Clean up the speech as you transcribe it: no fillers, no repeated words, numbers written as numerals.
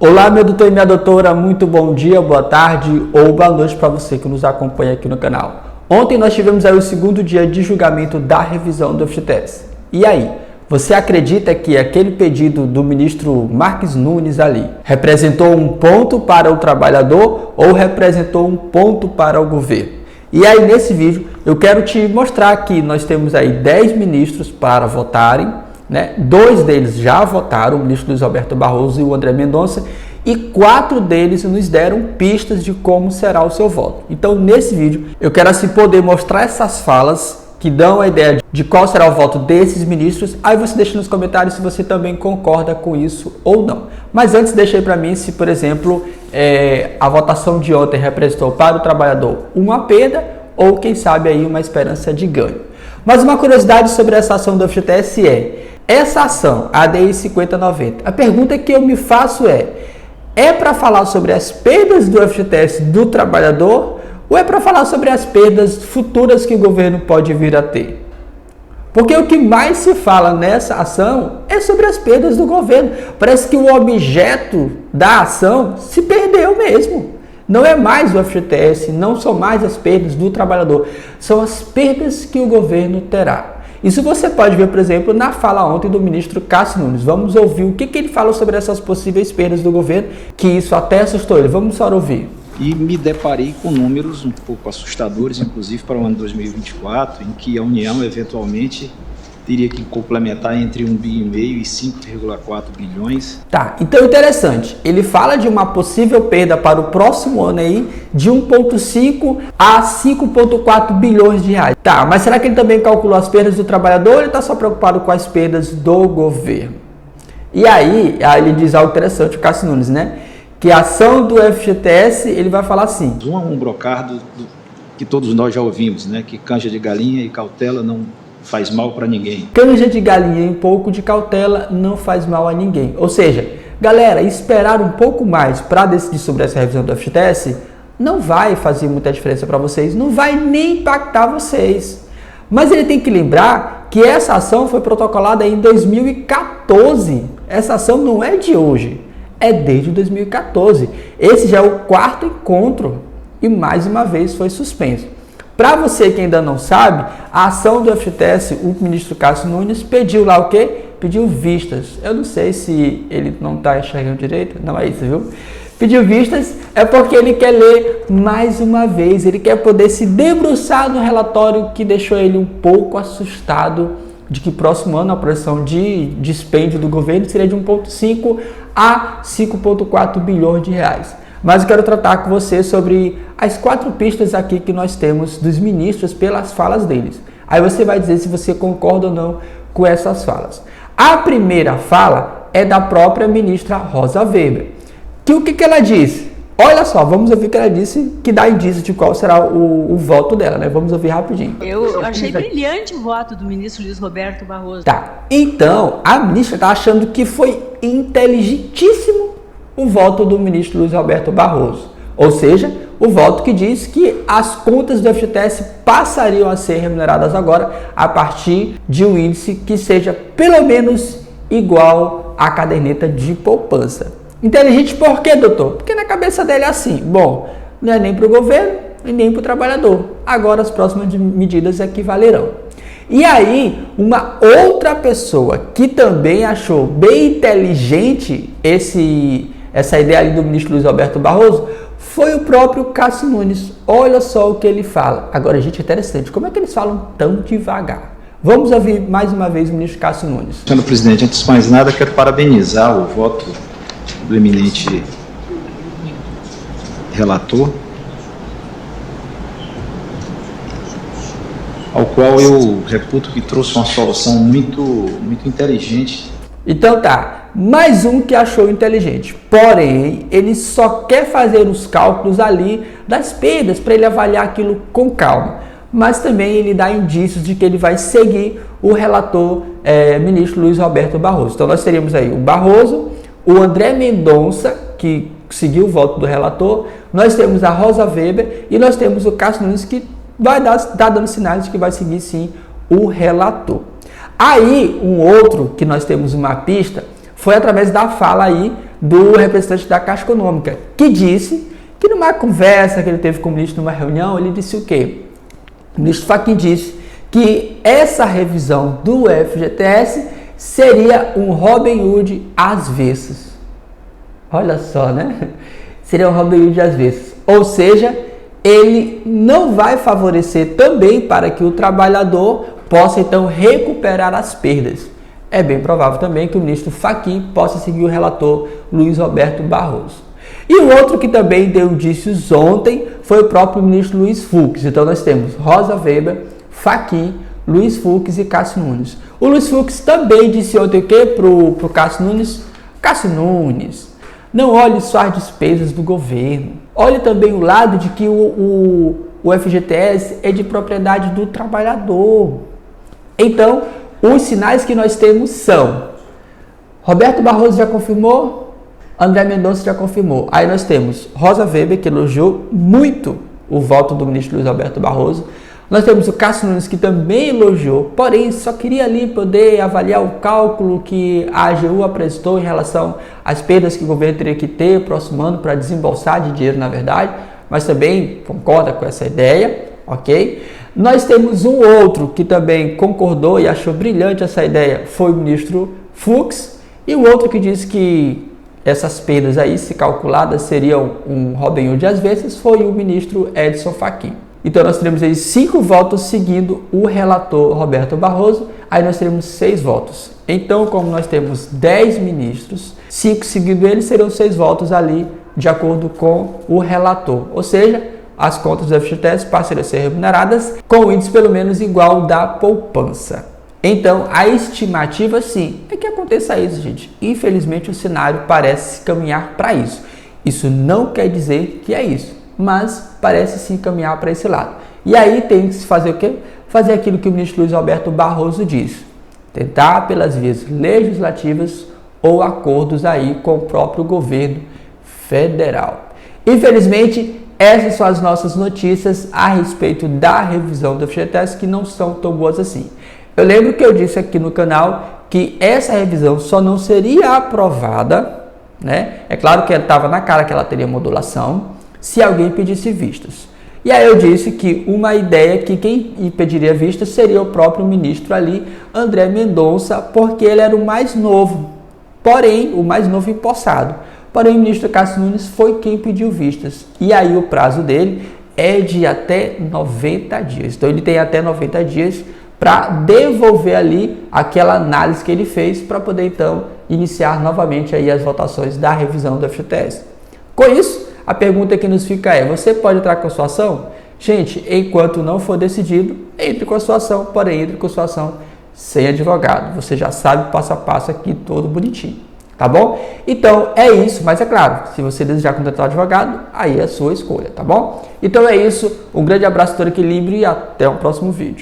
Olá, meu doutor e minha doutora, muito bom dia, boa tarde ou boa noite para você que nos acompanha aqui no canal. Ontem nós tivemos aí o segundo dia de julgamento da revisão do FGTS. E aí, você acredita que aquele pedido do ministro Marques Nunes ali representou um ponto para o trabalhador ou representou um ponto para o governo? E aí nesse vídeo eu quero te mostrar que nós temos aí 10 ministros para votarem, né? 2 deles já votaram, o ministro Luiz Roberto Barroso e o André Mendonça, e 4 deles nos deram pistas de como será o seu voto. Então nesse vídeo eu quero assim poder mostrar essas falas que dão a ideia de qual será o voto desses ministros. Aí você deixa nos comentários se você também concorda com isso ou não. Mas antes deixa aí para mim se, por exemplo, a votação de ontem representou para o trabalhador uma perda ou quem sabe aí uma esperança de ganho. Mas uma curiosidade sobre essa ação do FGTS essa ação, a ADI 5090, a pergunta que eu me faço é para falar sobre as perdas do FGTS do trabalhador ou é para falar sobre as perdas futuras que o governo pode vir a ter? Porque o que mais se fala nessa ação é sobre as perdas do governo. Parece que o objeto da ação se perdeu mesmo. Não é mais o FGTS, não são mais as perdas do trabalhador, são as perdas que o governo terá. Isso você pode ver, por exemplo, na fala ontem do ministro Cássio Nunes. Vamos ouvir o que ele falou sobre essas possíveis perdas do governo, que isso até assustou ele. Vamos só ouvir. E me deparei com números um pouco assustadores, inclusive para o ano 2024, em que a União eventualmente teria que complementar entre 1,5 bi e 5,4 bilhões. Tá, então interessante. Ele fala de uma possível perda para o próximo ano aí de 1,5 a 5,4 bilhões de reais. Tá, mas será que ele também calculou as perdas do trabalhador ou ele está só preocupado com as perdas do governo? E aí ele diz algo interessante, o Cássio Nunes, né? Que a ação do FGTS, ele vai falar assim. Um brocardo que todos nós já ouvimos, né? Que canja de galinha e cautela não faz mal para ninguém. Canja de galinha e um pouco de cautela não faz mal a ninguém. Ou seja, galera, esperar um pouco mais para decidir sobre essa revisão do FGTS não vai fazer muita diferença para vocês, não vai nem impactar vocês. Mas ele tem que lembrar que essa ação foi protocolada em 2014. Essa ação não é de hoje, é desde 2014. Esse já é o 4º encontro e mais uma vez foi suspenso. Para você que ainda não sabe, a ação do FGTS, o ministro Cássio Nunes pediu lá o quê? Pediu vistas. Eu não sei se ele não está enxergando direito, não é isso, viu? Pediu vistas é porque ele quer ler mais uma vez, ele quer poder se debruçar no relatório que deixou ele um pouco assustado de que próximo ano a projeção de dispêndio do governo seria de 1,5 a 5,4 bilhões de reais. Mas eu quero tratar com você sobre as 4 pistas aqui que nós temos dos ministros pelas falas deles. Aí você vai dizer se você concorda ou não com essas falas. A primeira fala é da própria ministra Rosa Weber. O que ela disse? Olha só, vamos ouvir o que ela disse, que dá indício de qual será o voto dela, né? Vamos ouvir rapidinho. Eu achei brilhante o voto do ministro Luiz Roberto Barroso. Tá, então a ministra está achando que foi inteligentíssimo o voto do ministro Luiz Roberto Barroso. Ou seja, o voto que diz que as contas do FGTS passariam a ser remuneradas agora a partir de um índice que seja pelo menos igual à caderneta de poupança. Inteligente por quê, doutor? Porque na cabeça dele é assim, bom, não é nem para o governo e nem para o trabalhador. Agora as próximas medidas é que valerão. E aí, uma outra pessoa que também achou bem inteligente essa ideia ali do ministro Luiz Roberto Barroso foi o próprio Cássio Nunes. Olha só o que ele fala. Agora, gente, é interessante. Como é que eles falam tão devagar? Vamos ouvir mais uma vez o ministro Cássio Nunes. Senhor presidente, antes de mais nada, quero parabenizar o voto do eminente relator, ao qual eu reputo que trouxe uma solução muito inteligente. Então tá, mais um que achou inteligente, porém ele só quer fazer os cálculos ali das perdas para ele avaliar aquilo com calma, mas também ele dá indícios de que ele vai seguir o relator ministro Luiz Roberto Barroso. Então nós teríamos aí o Barroso, o André Mendonça, que seguiu o voto do relator, nós temos a Rosa Weber e nós temos o Cássio Nunes, que vai dar dando sinais de que vai seguir sim o relator. Aí, um outro que nós temos uma pista foi através da fala aí do representante da Caixa Econômica, que disse que numa conversa que ele teve com o ministro numa reunião, ele disse o quê? O ministro Fachin disse que essa revisão do FGTS seria um Robin Hood às avessas. Olha só, né? Seria um Robin Hood às avessas. Ou seja, ele não vai favorecer também para que o trabalhador possa então recuperar as perdas. É bem provável também que o ministro Fachin possa seguir o relator Luiz Roberto Barroso. E o outro que também deu indícios ontem foi o próprio ministro Luiz Fux. Então nós temos Rosa Weber, Fachin, Luiz Fux e Cássio Nunes. O Luiz Fux também disse ontem o quê pro Cássio Nunes? Cássio Nunes, não olhe só as despesas do governo. Olhe também o lado de que o FGTS é de propriedade do trabalhador. Então, os sinais que nós temos são: Roberto Barroso já confirmou, André Mendonça já confirmou. Aí nós temos Rosa Weber, que elogiou muito o voto do ministro Luiz Roberto Barroso. Nós temos o Cássio Nunes, que também elogiou, porém só queria ali poder avaliar o cálculo que a AGU apresentou em relação às perdas que o governo teria que ter próximo ano para desembolsar de dinheiro, na verdade, mas também concorda com essa ideia, ok? Nós temos um outro que também concordou e achou brilhante essa ideia, foi o ministro Fux, e o outro que disse que essas perdas aí, se calculadas, seriam um Robin Hood às vezes, foi o ministro Edson Fachin. Então nós teremos aí 5 votos seguindo o relator Roberto Barroso, aí nós teremos 6 votos. Então, como nós temos 10 ministros, 5 seguindo ele, serão 6 votos ali de acordo com o relator. Ou seja, as contas do FGTS passam a ser remuneradas com o índice pelo menos igual da poupança. Então, a estimativa, sim, é que aconteça isso, gente. Infelizmente, o cenário parece caminhar para isso. Isso não quer dizer que é isso, mas parece sim caminhar para esse lado. E aí tem que se fazer o quê? Fazer aquilo que o ministro Luiz Roberto Barroso diz. Tentar pelas vias legislativas ou acordos aí com o próprio governo federal. Infelizmente, essas são as nossas notícias a respeito da revisão do FGTS, que não são tão boas assim. Eu lembro que eu disse aqui no canal que essa revisão só não seria aprovada, né? É claro que estava na cara que ela teria modulação, se alguém pedisse vistas. E aí eu disse que uma ideia que quem pediria vistas seria o próprio ministro ali, André Mendonça, porque ele era o mais novo, porém, o mais novo empossado. Porém, o ministro Cássio Nunes foi quem pediu vistas. E aí o prazo dele é de até 90 dias. Então ele tem até 90 dias para devolver ali aquela análise que ele fez para poder então iniciar novamente aí as votações da revisão do FGTS. Com isso, a pergunta que nos fica é: você pode entrar com a sua ação? Gente, enquanto não for decidido, entre com a sua ação, porém entre com a sua ação sem advogado. Você já sabe passo a passo aqui todo bonitinho, tá bom? Então é isso, mas é claro, se você desejar contratar um advogado, aí é a sua escolha, tá bom? Então é isso, um grande abraço, todo equilíbrio e até o próximo vídeo.